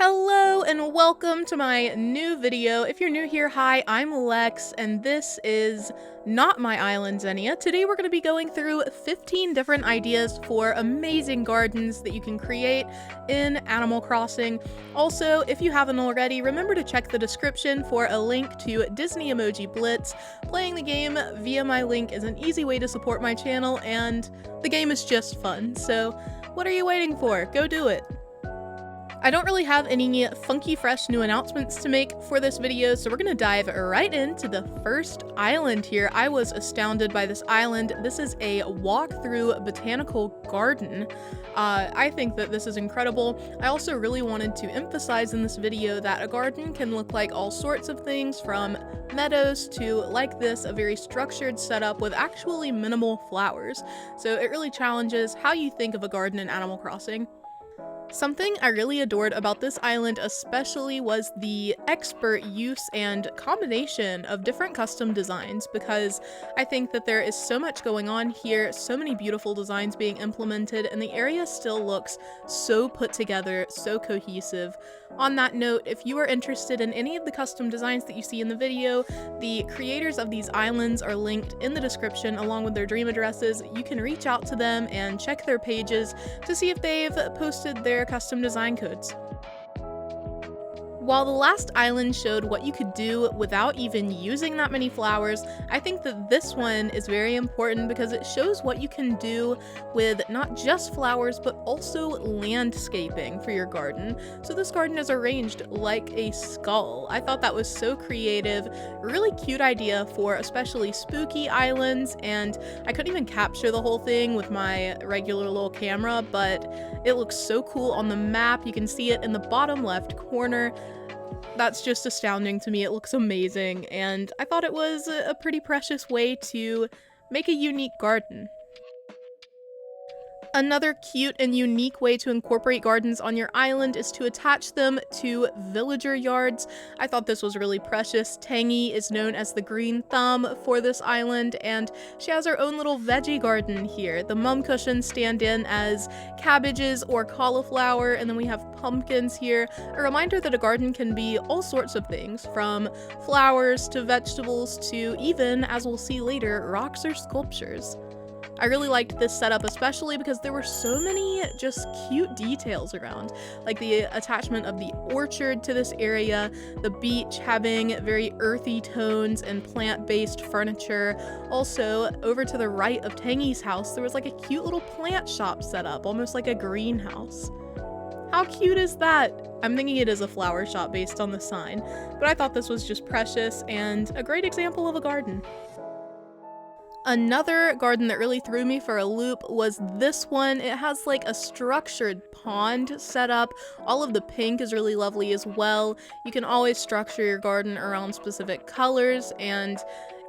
Hello and welcome to my new video. If you're new here, hi, I'm Lex, and this is not my island, Xenia. Today we're going to be going through 15 different ideas for amazing gardens that you can create in Animal Crossing. Also, if you haven't already, remember to check the description for a link to Disney Emoji Blitz. Playing the game via my link is an easy way to support my channel, and the game is just fun. So what are you waiting for? Go do it. I don't really have any funky fresh new announcements to make for this video, so we're gonna dive right into the first island here. I was astounded by this island. This is a walk-through botanical garden. I think that this is incredible. I also really wanted to emphasize in this video that a garden can look like all sorts of things, from meadows to, like this, a very structured setup with actually minimal flowers. So it really challenges how you think of a garden in Animal Crossing. Something I really adored about this island especially was the expert use and combination of different custom designs, because I think that there is so much going on here, so many beautiful designs being implemented, and the area still looks so put together, so cohesive. On that note, if you are interested in any of the custom designs that you see in the video, the creators of these islands are linked in the description along with their dream addresses. You can reach out to them and check their pages to see if they've posted their custom design codes. While the last island showed what you could do without even using that many flowers, I think that this one is very important because it shows what you can do with not just flowers but also landscaping for your garden. So this garden is arranged like a skull. I thought that was so creative, really cute idea for especially spooky islands, and I couldn't even capture the whole thing with my regular little camera, but it looks so cool on the map. You can see it in the bottom left corner. That's just astounding to me. It looks amazing, and I thought it was a pretty precious way to make a unique garden. Another cute and unique way to incorporate gardens on your island is to attach them to villager yards. I thought this was really precious. Tangy is known as the green thumb for this island, and she has her own little veggie garden here. The mum cushions stand in as cabbages or cauliflower, and then we have pumpkins here. A reminder that a garden can be all sorts of things, from flowers to vegetables to even, as we'll see later, rocks or sculptures. I really liked this setup, especially because there were so many just cute details around, like the attachment of the orchard to this area, the beach having very earthy tones and plant-based furniture. Also, over to the right of Tangy's house, there was like a cute little plant shop set up, almost like a greenhouse. How cute is that? I'm thinking it is a flower shop based on the sign, but I thought this was just precious and a great example of a garden. Another garden that really threw me for a loop was this one. It has like a structured pond set up. All of the pink is really lovely as well. You can always structure your garden around specific colors, and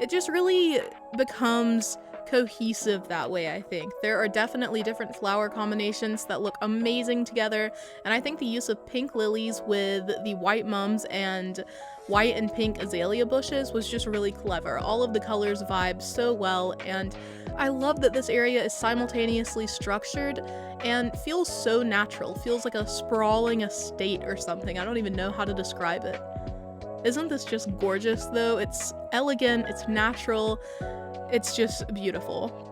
it just really becomes cohesive that way. I think there are definitely different flower combinations that look amazing together, and I think the use of pink lilies with the white mums and white and pink azalea bushes was just really clever. All of the colors vibe so well, and I love that this area is simultaneously structured and feels so natural. Feels like a sprawling estate or something. I don't even know how to describe it. Isn't this just gorgeous though? It's elegant, it's natural, it's just beautiful.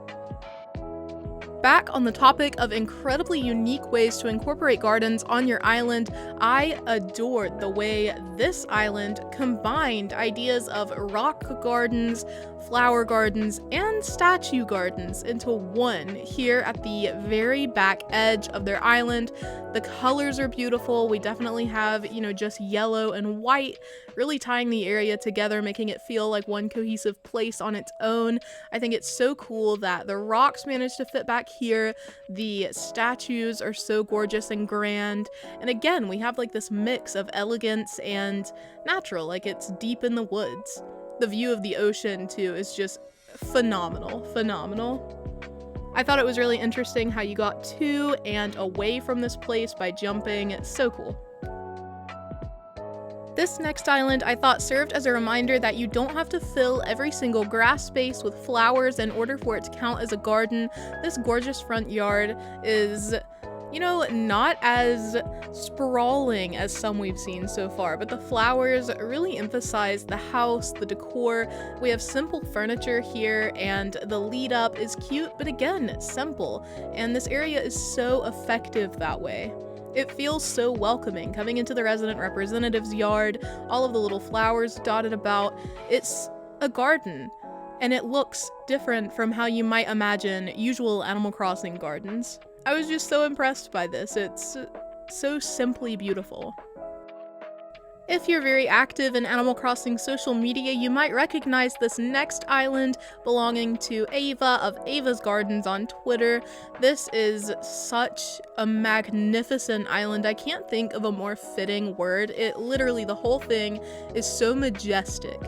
Back on the topic of incredibly unique ways to incorporate gardens on your island, I adored the way this island combined ideas of rock gardens, flower gardens, and statue gardens into one here at the very back edge of their island. The colors are beautiful. We definitely have, just yellow and white, really tying the area together, making it feel like one cohesive place on its own. I think it's so cool that the rocks managed to fit back here. The statues are so gorgeous and grand. And again, we have like this mix of elegance and natural, like it's deep in the woods. The view of the ocean too is just phenomenal. I thought it was really interesting how you got to and away from this place by jumping. It's so cool. This next island I thought served as a reminder that you don't have to fill every single grass space with flowers in order for it to count as a garden. This gorgeous front yard is, you know, not as sprawling as some we've seen so far, but the flowers really emphasize the house, the decor. We have simple furniture here, and the lead up is cute, but again, simple. And this area is so effective that way. It feels so welcoming coming into the resident representative's yard, all of the little flowers dotted about. It's a garden, and it looks different from how you might imagine usual Animal Crossing gardens. I was just so impressed by this. It's so simply beautiful. If you're very active in Animal Crossing social media, you might recognize this next island belonging to Ava of Ava's Gardens on Twitter. This is such a magnificent island. I can't think of a more fitting word. It literally, the whole thing is so majestic.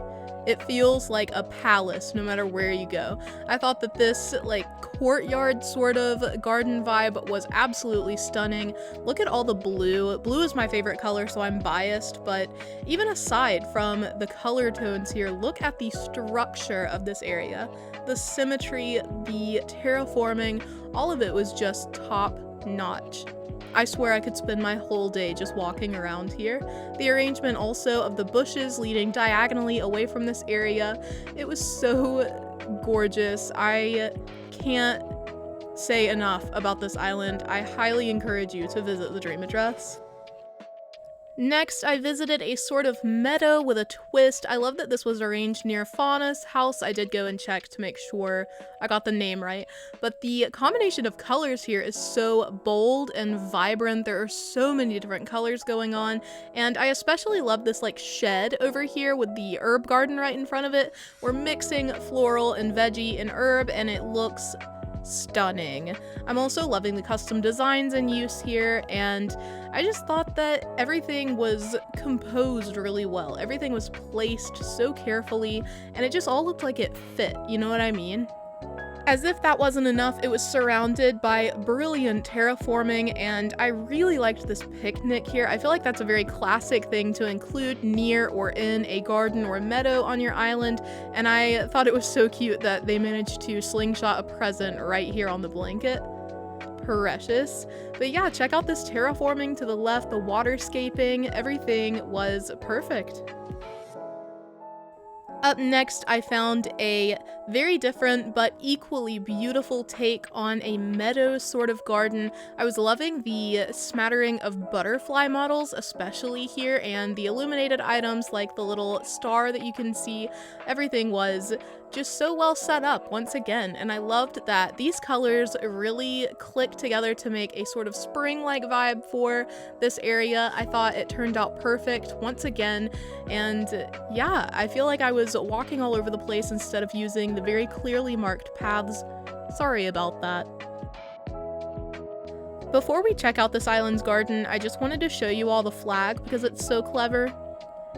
It feels like a palace no matter where you go. I thought that this like courtyard sort of garden vibe was absolutely stunning. Look at all the blue. Blue is my favorite color, so I'm biased, but even aside from the color tones here, look at the structure of this area. The symmetry, the terraforming, all of it was just top notch. I swear I could spend my whole day just walking around here. The arrangement also of the bushes leading diagonally away from this area, it was so gorgeous. I can't say enough about this island. I highly encourage you to visit the Dream Address. Next, I visited a sort of meadow with a twist. I love that this was arranged near Fauna's house. I did go and check to make sure I got the name right. But the combination of colors here is so bold and vibrant. There are so many different colors going on. And I especially love this like shed over here with the herb garden right in front of it. We're mixing floral and veggie and herb, and it looks stunning. I'm also loving the custom designs in use here, and I just thought that everything was composed really well. Everything was placed so carefully, and it just all looked like it fit, you know what I mean? As if that wasn't enough, it was surrounded by brilliant terraforming, and I really liked this picnic here. I feel like that's a very classic thing to include near or in a garden or a meadow on your island, and I thought it was so cute that they managed to slingshot a present right here on the blanket. Precious. But yeah, check out this terraforming to the left, the waterscaping, everything was perfect. Up next, I found a very different but equally beautiful take on a meadow sort of garden. I was loving the smattering of butterfly models, especially here, and the illuminated items like the little star that you can see. Everything was just so well set up once again, and I loved that these colors really clicked together to make a sort of spring-like vibe for this area. I thought it turned out perfect once again, and yeah, I feel like I was walking all over the place instead of using the very clearly marked paths. Sorry about that. Before we check out this island's garden, I just wanted to show you all the flag because it's so clever.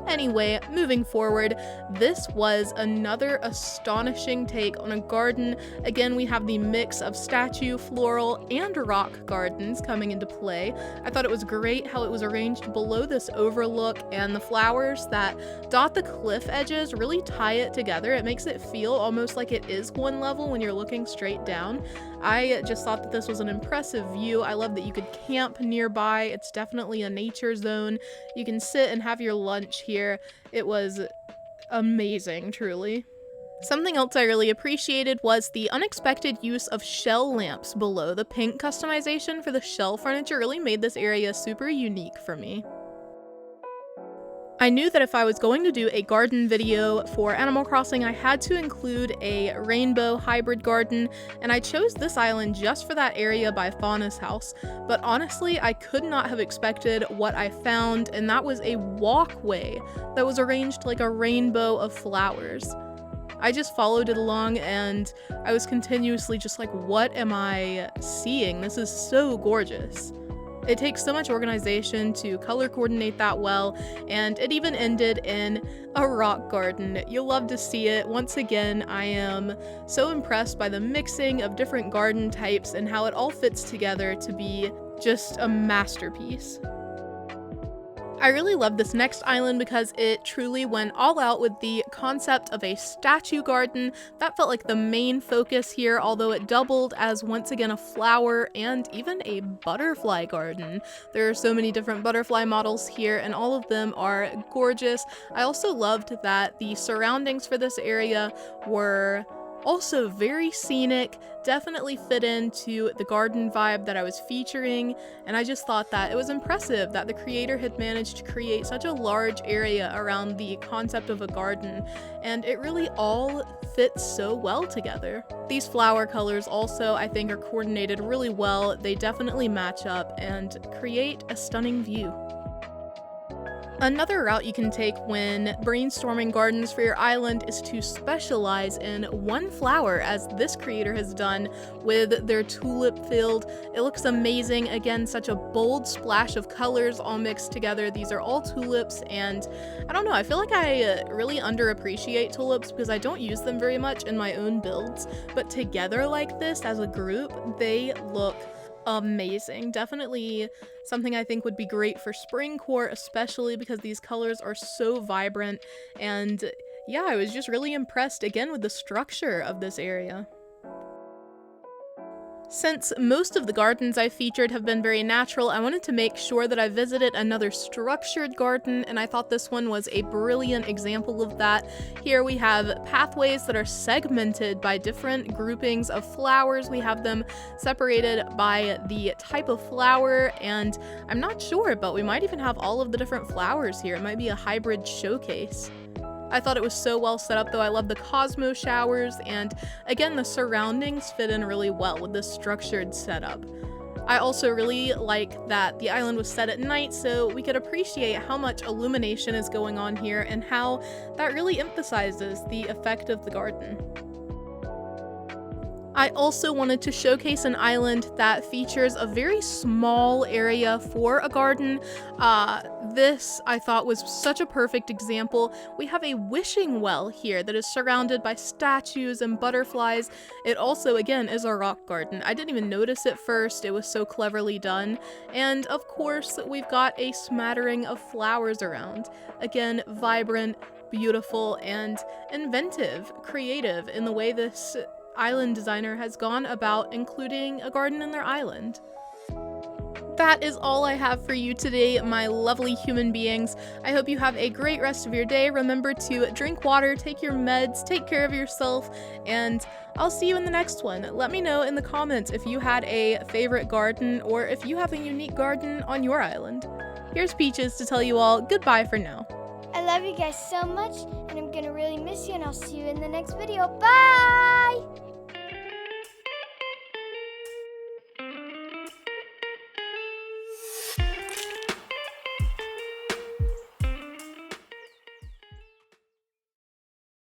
Anyway, moving forward, this was another astonishing take on a garden. Again, we have the mix of statue, floral, and rock gardens coming into play. I thought it was great how it was arranged below this overlook, and the flowers that dot the cliff edges really tie it together. It makes it feel almost like it is one level when you're looking straight down. I just thought that this was an impressive view. I love that you could camp nearby. It's definitely a nature zone. You can sit and have your lunch here. It was amazing, truly. Something else I really appreciated was the unexpected use of shell lamps below. The pink customization for the shell furniture really made this area super unique for me. I knew that if I was going to do a garden video for Animal Crossing, I had to include a rainbow hybrid garden, and I chose this island just for that area by Fauna's house. But honestly, I could not have expected what I found, and that was a walkway that was arranged like a rainbow of flowers. I just followed it along, and I was continuously just like, what am I seeing? This is so gorgeous. It takes so much organization to color coordinate that well, and it even ended in a rock garden. You'll love to see it. Once again, I am so impressed by the mixing of different garden types and how it all fits together to be just a masterpiece. I really love this next island because it truly went all out with the concept of a statue garden. That felt like the main focus here, although it doubled as once again a flower and even a butterfly garden. There are so many different butterfly models here and all of them are gorgeous. I also loved that the surroundings for this area were also very scenic, definitely fit into the garden vibe that I was featuring, and I just thought that it was impressive that the creator had managed to create such a large area around the concept of a garden, and it really all fits so well together. These flower colors also, I think, are coordinated really well. They definitely match up and create a stunning view. Another route you can take when brainstorming gardens for your island is to specialize in one flower, as this creator has done with their tulip field. It looks amazing. Again, such a bold splash of colors all mixed together. These are all tulips, and I don't know, I feel like I really underappreciate tulips because I don't use them very much in my own builds, but together like this as a group, they look amazing. Definitely something I think would be great for spring court, especially because these colors are so vibrant. And yeah, I was just really impressed again with the structure of this area. Since most of the gardens I featured have been very natural, I wanted to make sure that I visited another structured garden, and I thought this one was a brilliant example of that. Here we have pathways that are segmented by different groupings of flowers. We have them separated by the type of flower, and I'm not sure, but we might even have all of the different flowers here. It might be a hybrid showcase. I thought it was so well set up though. I love the Cosmo showers, and again, the surroundings fit in really well with this structured setup. I also really like that the island was set at night so we could appreciate how much illumination is going on here and how that really emphasizes the effect of the garden. I also wanted to showcase an island that features a very small area for a garden. This I thought was such a perfect example. We have a wishing well here that is surrounded by statues and butterflies. It also, again, is a rock garden. I didn't even notice it first. It was so cleverly done. And of course, we've got a smattering of flowers around. Again, vibrant, beautiful, and inventive, creative in the way this island designer has gone about including a garden in their island. That is all I have for you today, my lovely human beings. I hope you have a great rest of your day. Remember to drink water, take your meds, take care of yourself, and I'll see you in the next one. Let me know in the comments if you had a favorite garden or if you have a unique garden on your island. Here's Peaches to tell you all goodbye for now. I love you guys so much, and I'm gonna really miss you, and I'll see you in the next video. Bye!